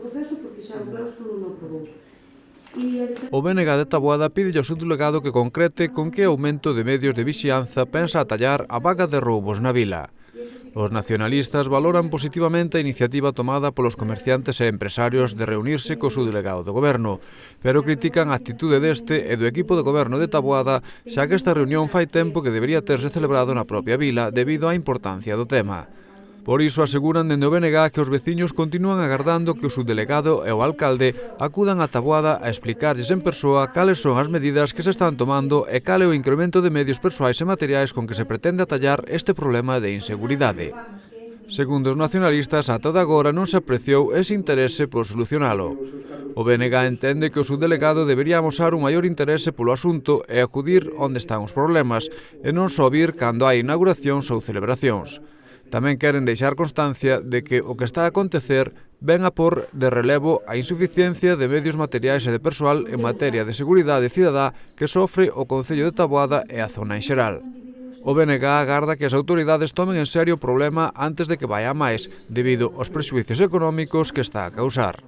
proceso porque xa o claustro non aprobou. O BNG de Taboada pide ao seu delegado que concrete con que aumento de medios de vixianza pensa atallar a vaga de roubos na vila. Os nacionalistas valoran positivamente a iniciativa tomada polos comerciantes e empresarios de reunirse co seu delegado do goberno, pero critican a actitude deste e do equipo de goberno de Taboada, xa que esta reunión fai tempo que debería terse celebrado na propia vila debido á importancia do tema. Por iso aseguran dende o BNG que os veciños continúan agardando que o subdelegado e o alcalde acudan a Taboada a explicarlles en persoa cales son as medidas que se están tomando e cal é o incremento de medios persoais e materiais con que se pretende atallar este problema de inseguridade. Segundo os nacionalistas, ata de agora non se apreciou ese interese por solucionalo. O BNG entende que o subdelegado debería amosar un maior interese polo asunto e acudir onde están os problemas, e non só vir cando hai inauguracións ou celebracións. Tamén queren deixar constancia de que o que está a acontecer ven a por de relevo a insuficiencia de medios materiais e de persoal en materia de seguridade cidadá que sofre o Concello de Taboada e a zona en xeral. O BNG agarda que as autoridades tomen en serio o problema antes de que vaya a máis, debido aos prexuízos económicos que está a causar.